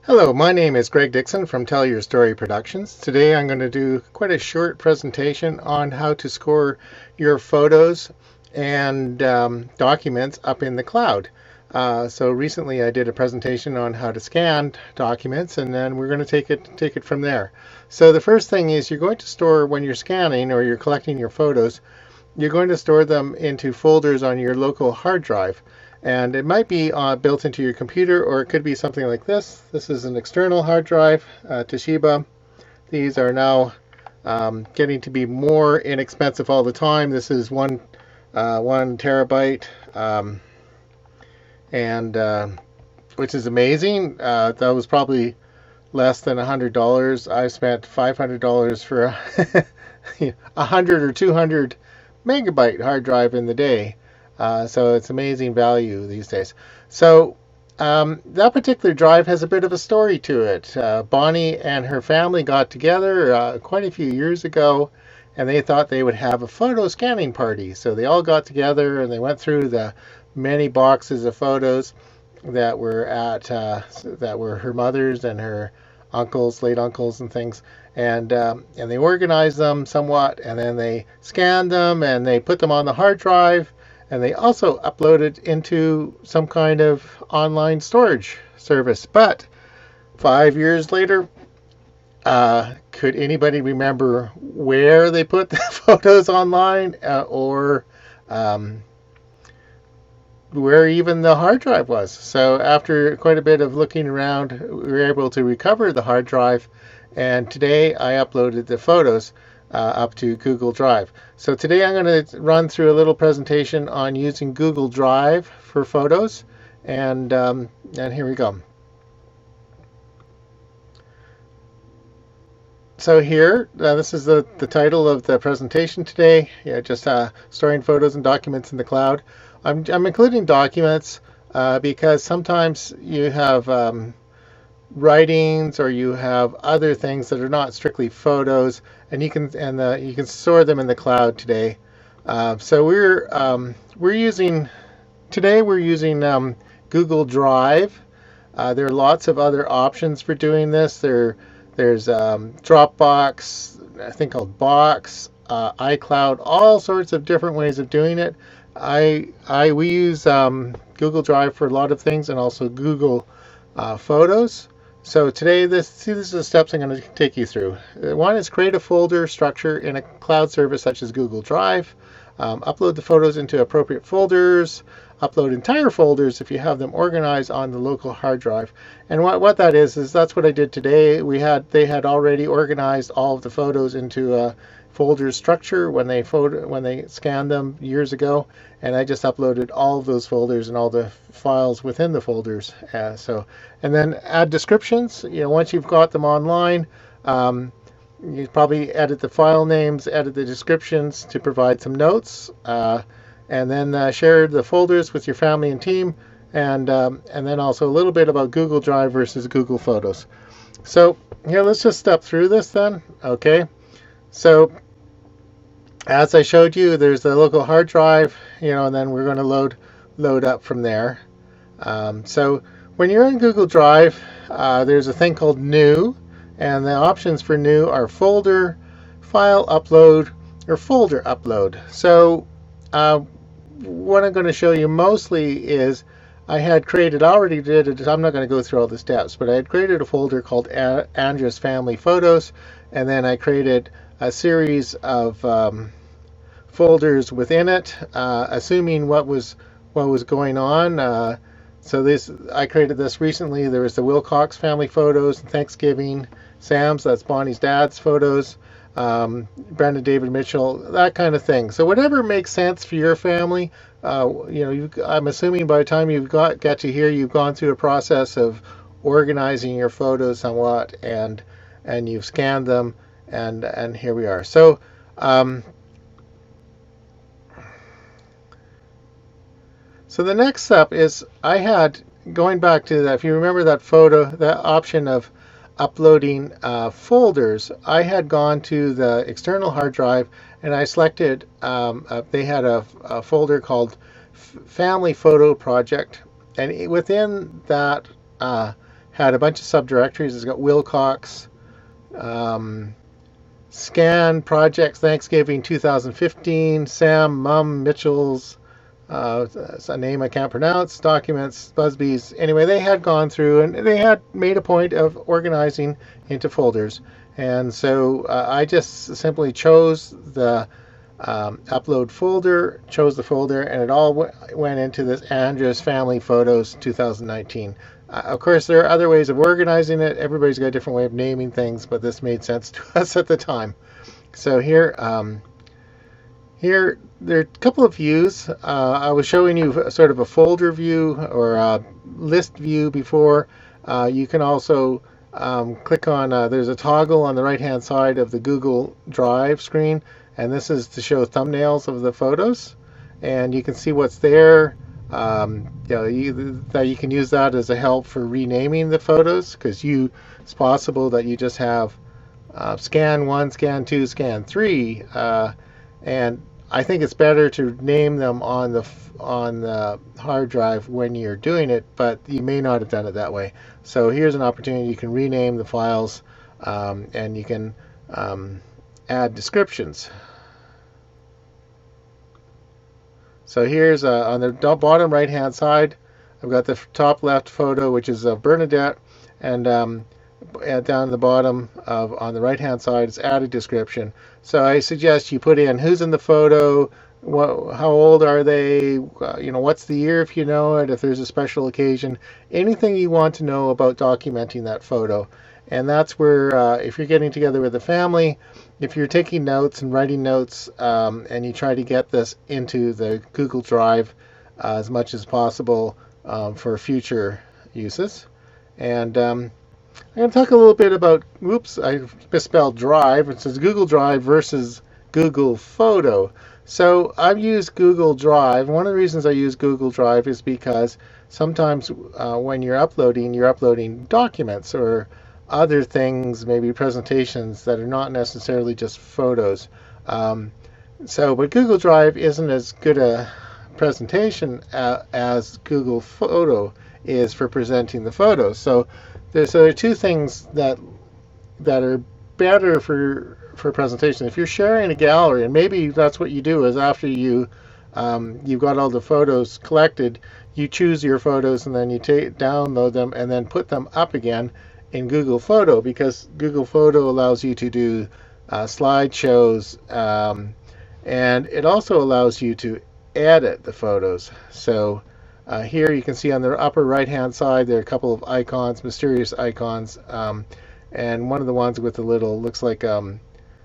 Hello, my name is Greg Dixon from Tell Your Story Productions. Today I'm going to do quite a short presentation on how to score your photos and documents up in the cloud. So recently I did a presentation on how to scan documents, and then we're going to take it from there. So the first thing is you're going to store, when you're scanning or you're collecting your photos, you're going to store them into folders on your local hard drive. And it might be built into your computer, or it could be something like this. This is an external hard drive, Toshiba. These are now getting to be more inexpensive all the time. This is one terabyte, and which is amazing. That was probably less than $100. I've spent $500 for a 100 or 200 megabyte hard drive in the day. So it's amazing value these days. So that particular drive has a bit of a story to it. Bonnie and her family got together quite a few years ago, and they thought they would have a photo scanning party. So they all got together and they went through the many boxes of photos that were that were her mother's and her uncles, late uncles, and things. And they organized them somewhat, and then they scanned them and they put them on the hard drive, and they also uploaded into some kind of online storage service. But 5 years later, could anybody remember where they put the photos online, or where even the hard drive was? So after quite a bit of looking around, we were able to recover the hard drive, and today I uploaded the photos up to Google Drive. So today I'm going to run through a little presentation on using Google Drive for photos, and here we go. So here, this is the title of the presentation today. Yeah, just storing photos and documents in the cloud. I'm including documents because sometimes you have writings, or you have other things that are not strictly photos, and you can store them in the cloud today. So we're using Google Drive. There are lots of other options for doing this. There's Dropbox, I think called Box, iCloud, all sorts of different ways of doing it. We use Google Drive for a lot of things, and also Google Photos. So today, this is the steps I'm going to take you through. One is create a folder structure in a cloud service such as Google Drive. Upload the photos into appropriate folders. Upload entire folders if you have them organized on the local hard drive. And what that is that's what I did today. They had already organized all of the photos into a folder structure when they scanned them years ago, and I just uploaded all of those folders and all the files within the folders. And then add descriptions. Once you've got them online, you probably edit the file names, edit the descriptions to provide some notes, and then share the folders with your family and team, and then also a little bit about Google Drive versus Google Photos. So here, let's just step through this then. Okay. So as I showed you, there's the local hard drive, and then we're going to load up from there. So when you're in Google Drive, there's a thing called New, and the options for New are Folder, File Upload, or Folder Upload. So what I'm going to show you mostly is I had created, I'm not going to go through all the steps, but I had created a folder called Andrea's Family Photos, and then I created a series of folders within it, assuming what was going on. I created this recently. There was the Wilcox family photos, Thanksgiving, Sam's, that's Bonnie's dad's photos, Brandon David Mitchell, that kind of thing. So whatever makes sense for your family. I'm assuming by the time get to here, you've gone through a process of organizing your photos somewhat, and you've scanned them, and here we are. So so the next step is going back to that. If you remember that photo, that option of uploading folders, I had gone to the external hard drive, and I selected, they had a folder called Family Photo Project, and within that had a bunch of subdirectories. It's got Wilcox, Scan, Projects, Thanksgiving 2015, Sam, Mum, Mitchell's, it's a name I can't pronounce, Documents, Busby's. Anyway, they had gone through and they had made a point of organizing into folders. And so I just simply chose the upload folder, chose the folder, and it all went into this Andrews Family Photos 2019. Of course, there are other ways of organizing it. Everybody's got a different way of naming things, but this made sense to us at the time. So here there are a couple of views. I was showing you sort of a folder view or a list view before. You can also click on, there's a toggle on the right-hand side of the Google Drive screen, and this is to show thumbnails of the photos, and you can see what's there. You can use that as a help for renaming the photos, because it's possible that you just have scan 1, scan 2, scan 3, and I think it's better to name them on the hard drive when you're doing it, but you may not have done it that way. So here's an opportunity. You can rename the files, and you can add descriptions. So here's on the bottom right hand side, I've got the top left photo, which is of Bernadette, and down at the bottom on the right hand side is added description. So I suggest you put in who's in the photo, how old are they, what's the year if you know it, if there's a special occasion, anything you want to know about documenting that photo. And that's where if you're getting together with a family, if you're taking notes and writing notes, and you try to get this into the Google Drive as much as possible for future uses. And I'm going to talk a little bit about, I misspelled Drive. It says Google Drive versus Google Photo. So I've used Google Drive. One of the reasons I use Google Drive is because sometimes when you're uploading documents or other things, maybe presentations that are not necessarily just photos. But Google Drive isn't as good a presentation as Google Photo is for presenting the photos. So there are two things that are better for presentation. If you're sharing a gallery, and maybe that's what you do, is after you've got all the photos collected, you choose your photos and then you download them and then put them up again in Google Photo, because Google Photo allows you to do slideshows, and it also allows you to edit the photos. So here you can see on the upper right hand side there are a couple of icons, mysterious icons, and one of the ones with the little looks like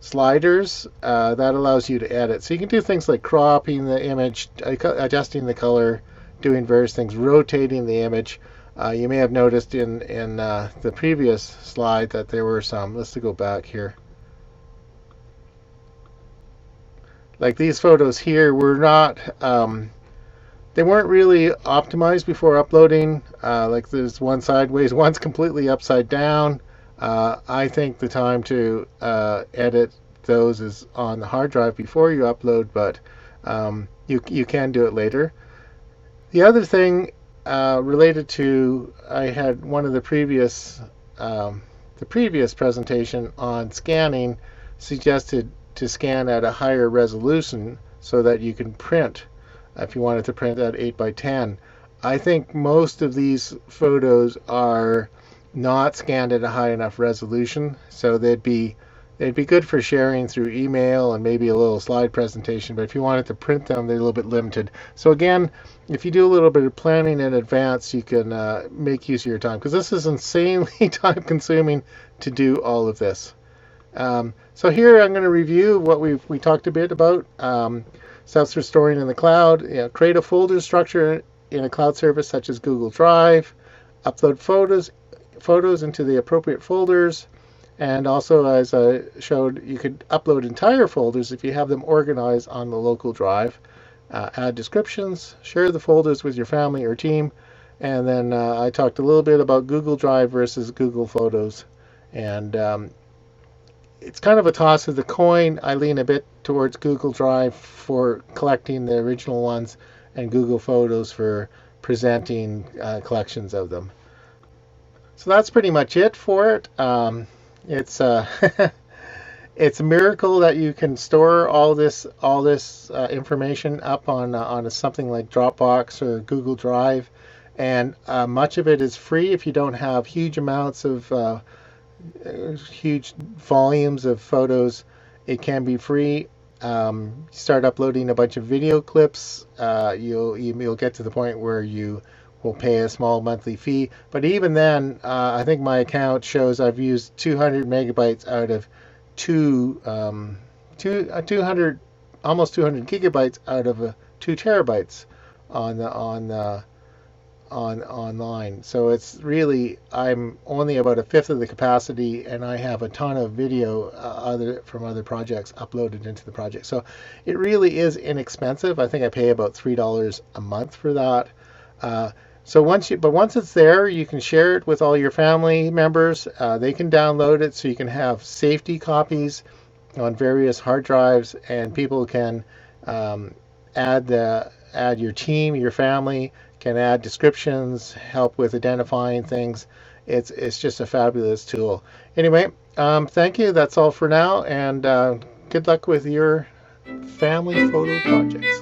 sliders that allows you to edit. So you can do things like cropping the image, adjusting the color, doing various things, rotating the image. You may have noticed in the previous slide that there were some. Let's go back here. Like these photos here were not, they weren't really optimized before uploading. Like there's one sideways, one's completely upside down. I think the time to edit those is on the hard drive before you upload, but you can do it later. The other thing related to, I had one of the previous presentation on scanning suggested to scan at a higher resolution so that you can print if you wanted to print at 8x10. I think most of these photos are not scanned at a high enough resolution, so they'd be good for sharing through email and maybe a little slide presentation, but if you wanted to print them, they're a little bit limited. So again, if you do a little bit of planning in advance, you can make use of your time, because this is insanely time consuming to do all of this. So here I'm going to review what we talked a bit about. Stuff's for storing in the cloud. Create a folder structure in a cloud service such as Google Drive. Upload photos into the appropriate folders. And also, as I showed, you could upload entire folders if you have them organized on the local drive. Add descriptions, share the folders with your family or team, and then I talked a little bit about Google Drive versus Google Photos. And it's kind of a toss of the coin. I lean a bit towards Google Drive for collecting the original ones, and Google Photos for presenting collections of them. So that's pretty much it for it. It's it's a miracle that you can store all this information up on something like Dropbox or Google Drive, and much of it is free if you don't have huge amounts of huge volumes of photos. It can be free. Start uploading a bunch of video clips. You'll get to the point where you will pay a small monthly fee. But even then, I think my account shows I've used 200 megabytes out of 200 almost 200 gigabytes out of 2 terabytes on online. So it's really, I'm only about a fifth of the capacity, and I have a ton of video from other projects uploaded into the project. So it really is inexpensive. I think I pay about $3 a month for that. So once it's there, you can share it with all your family members. They can download it, so you can have safety copies on various hard drives, and people can add your team, your family, can add descriptions, help with identifying things. It's just a fabulous tool. Anyway, thank you. That's all for now, and good luck with your family photo projects.